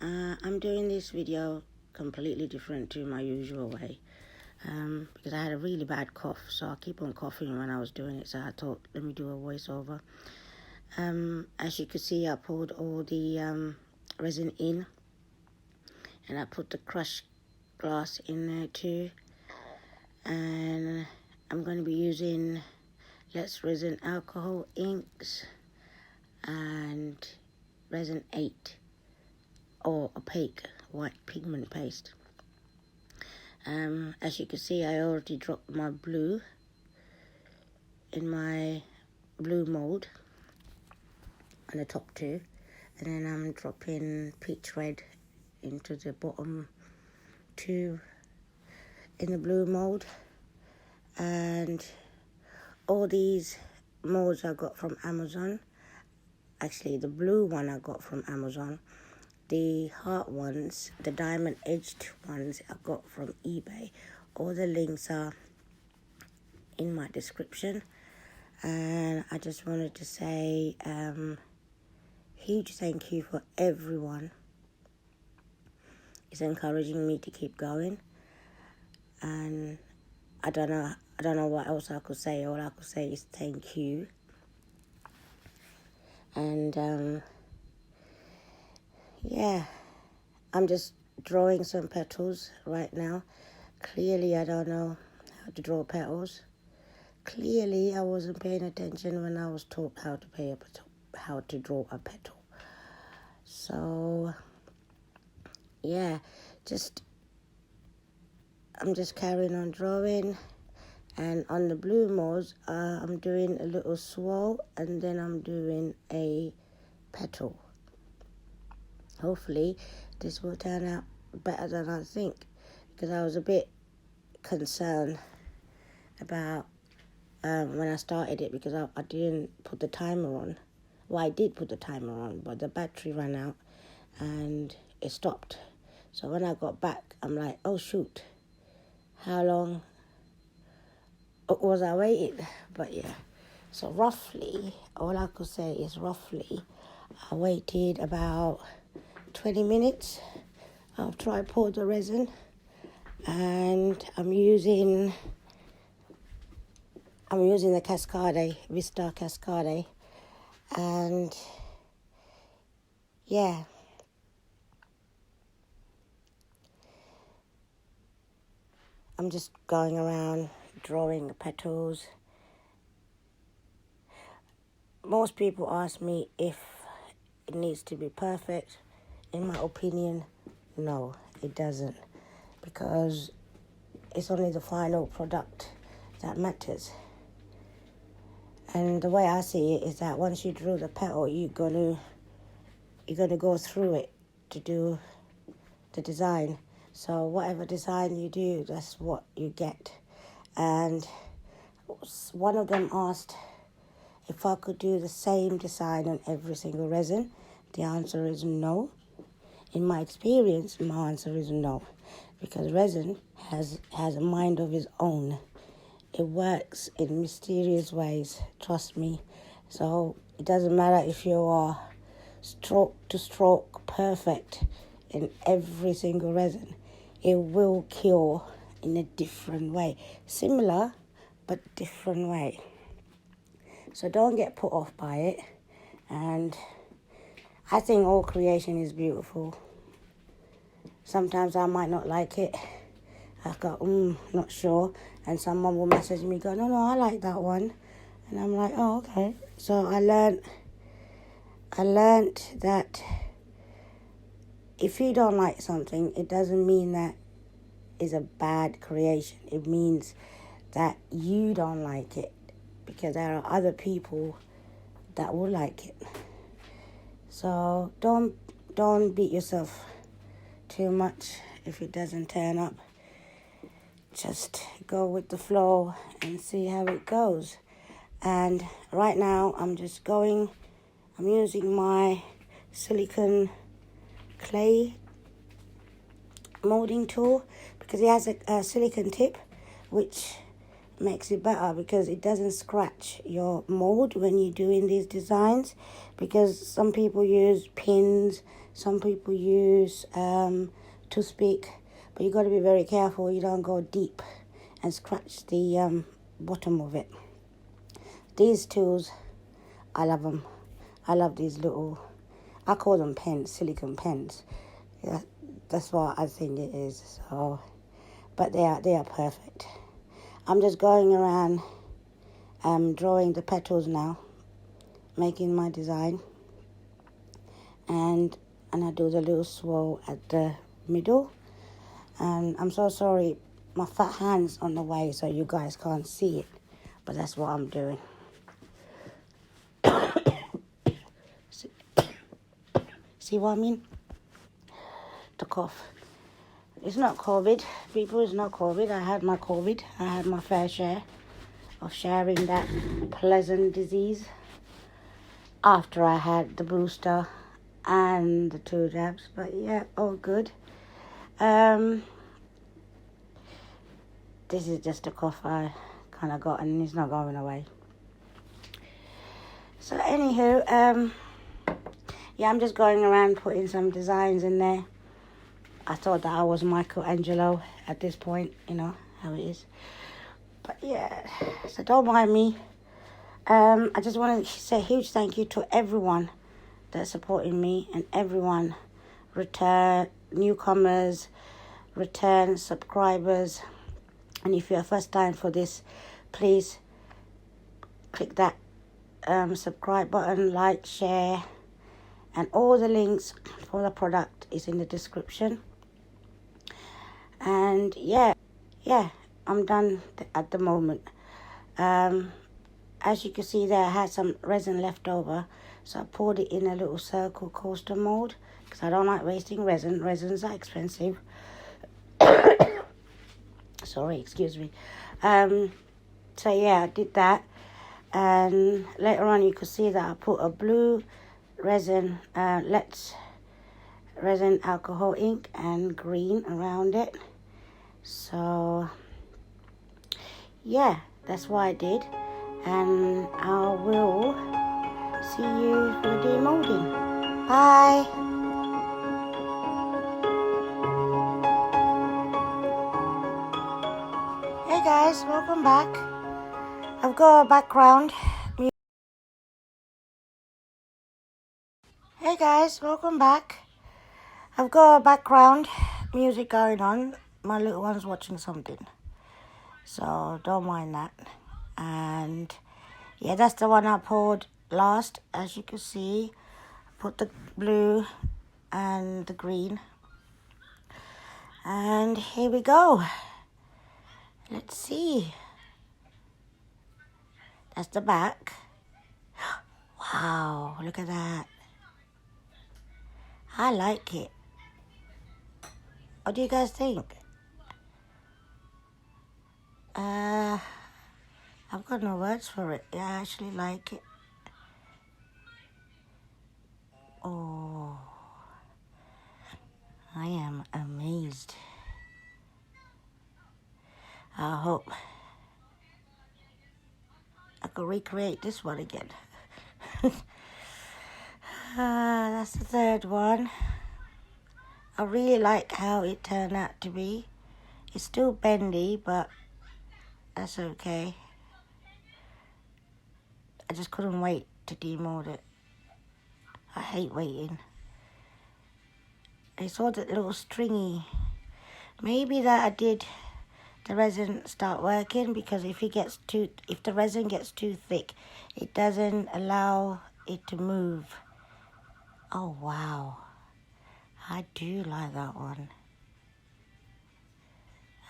I'm doing this video completely different to my usual way because I had a really bad cough, so I keep on coughing when I was doing it, so I thought, let me do a voiceover. As you can see, I poured all the resin in, and I put the crushed glass in there too, and I'm going to be using Resin alcohol inks and Resin 8 or opaque white pigment paste. As you can see, I already dropped my blue in my blue mold on the top two, and then I'm dropping peach red into the bottom two in the blue mold. And all these molds I got from Amazon. Actually, the blue one I got from Amazon. The heart ones, the diamond edged ones, I got from eBay. All the links are in my description. And I just wanted to say huge thank you for everyone. It's encouraging me to keep going. And I don't know what else I could say. All I could say is thank you. And yeah, I'm just drawing some petals right now. Clearly, I don't know how to draw petals. Clearly, I wasn't paying attention when I was taught how to draw a petal. So, yeah, I'm just carrying on drawing. And on the blue molds, I'm doing a little swirl, and then I'm doing a petal. Hopefully, this will turn out better than I think, because I was a bit concerned about when I started it, because I didn't put the timer on. Well, I did put the timer on, but the battery ran out and it stopped. So when I got back, I'm like, oh shoot, how long was I waiting? But yeah, so roughly, all I could say is roughly, I waited about 20 minutes after I poured the resin, and I'm using the Cascade, Vista Cascade, and yeah, I'm just going around drawing the petals. Most people ask me if it needs to be perfect. In my opinion, no, it doesn't, because it's only the final product that matters. And the way I see it is that once you draw the petal, you're gonna go through it to do the design. So whatever design you do, that's what you get. And one of them asked if I could do the same design on every single resin. The answer is no. In my experience, my answer is no, because resin has a mind of its own. It works in mysterious ways, trust me. So it doesn't matter if you are stroke to stroke perfect in every single resin. It will cure in a different way. Similar, but different way. So don't get put off by it. And I think all creation is beautiful. Sometimes I might not like it. I go, not sure. And someone will message me, go, no, I like that one. And I'm like, oh, okay. So I learned that if you don't like something, it doesn't mean that it's a bad creation. It means that you don't like it, because there are other people that will like it. So don't beat yourself too much if it doesn't turn up. Just go with the flow and see how it goes. And right now I'm using my silicone clay molding tool, because it has a silicone tip, which makes it better because it doesn't scratch your mold when you're doing these designs, because some people use pins, Some people use toothpick, but you got to be very careful you don't go deep and scratch the bottom of it. These tools, I love them. I love these little, I call them pens, silicone pens. Yeah, that's what I think it is. So, but they are perfect. I'm just going around drawing the petals now, making my design, and I do the little swirl at the middle. And I'm so sorry, my fat hand's on the way, so you guys can't see it, but that's what I'm doing. See what I mean? The cough. It's not COVID, people. It's not COVID. I had my COVID. I had my fair share of sharing that pleasant disease after I had the booster and the 2 jabs. But yeah, all good. This is just a cough I kind of got, and it's not going away. So anywho, yeah, I'm just going around putting some designs in there. I thought that I was Michelangelo at this point, you know how it is. But yeah, so don't mind me. I just want to say a huge thank you to everyone that's supporting me, and everyone, return newcomers, return subscribers. And if you're a first time for this, please click that subscribe button, like, share, and all the links for the product is in the description. And yeah, I'm done at the moment. As you can see there, I had some resin left over, so I poured it in a little circle coaster mold, because I don't like wasting resin. Resins are expensive. Sorry, excuse me. So yeah, I did that, and later on you could see that I put a blue resin, resin alcohol ink, and green around it. So yeah, that's what I did, and I will see you for the demolding. Bye. Hey guys, welcome back. I've got a background. Hey guys, welcome back. I've got a background music going on. My little one's watching something, so don't mind that. And yeah, that's the one I poured last. As you can see, put the blue and the green, and here we go. Let's see. That's the back. Wow, look at that. I like it. What do you guys think? I've got no words for it. Yeah, I actually like it. Oh, I am amazed. I hope I could recreate this one again. That's the third one. I really like how it turned out to be. It's still bendy, but that's okay. I just couldn't wait to demold it. I hate waiting. It's all that little stringy. Maybe that I did the resin start working, because if the resin gets too thick, it doesn't allow it to move. Oh wow, I do like that one.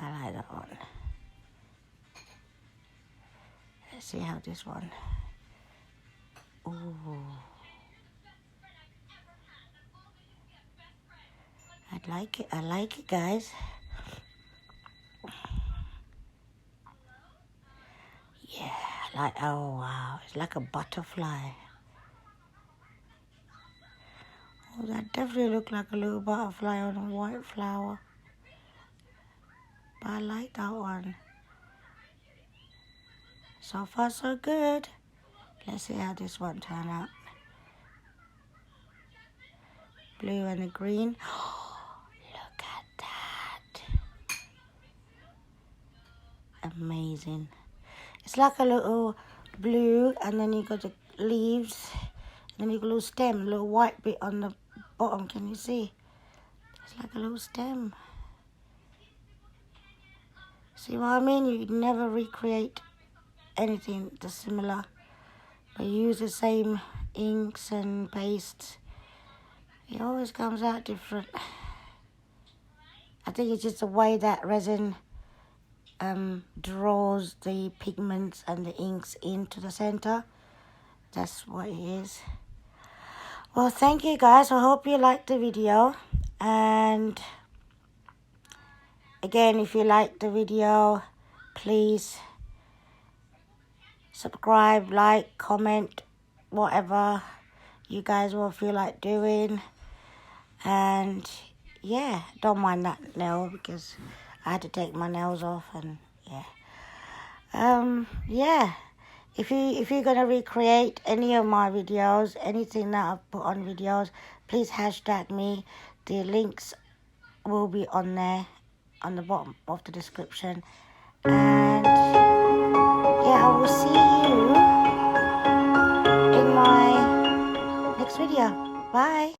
I like that one. Let's see how this one. Ooh, I like it guys. Yeah, oh wow, it's like a butterfly. Oh, that definitely looked like a little butterfly on a white flower. But I like that one. So far so good. Let's see how this one turned out. blue and the green. Look at that. Amazing. It's like a little blue, and then you got the leaves, and then you got a little stem, a little white bit on the bottom. Can you see? It's like a little stem. See what I mean? You never recreate anything that's similar, but you use the same inks and pastes. It always comes out different. I think it's just the way that resin draws the pigments and the inks into the center. That's what it is. Well, thank you guys. I hope you liked the video, and again, if you liked the video, please subscribe, like, comment, whatever you guys will feel like doing. And yeah, don't mind that nail because I had to take my nails off, and yeah. If you're gonna recreate any of my videos, anything that I've put on videos, please hashtag me. The links will be on there, on the bottom of the description. And yeah, I will see you in my next video. Bye.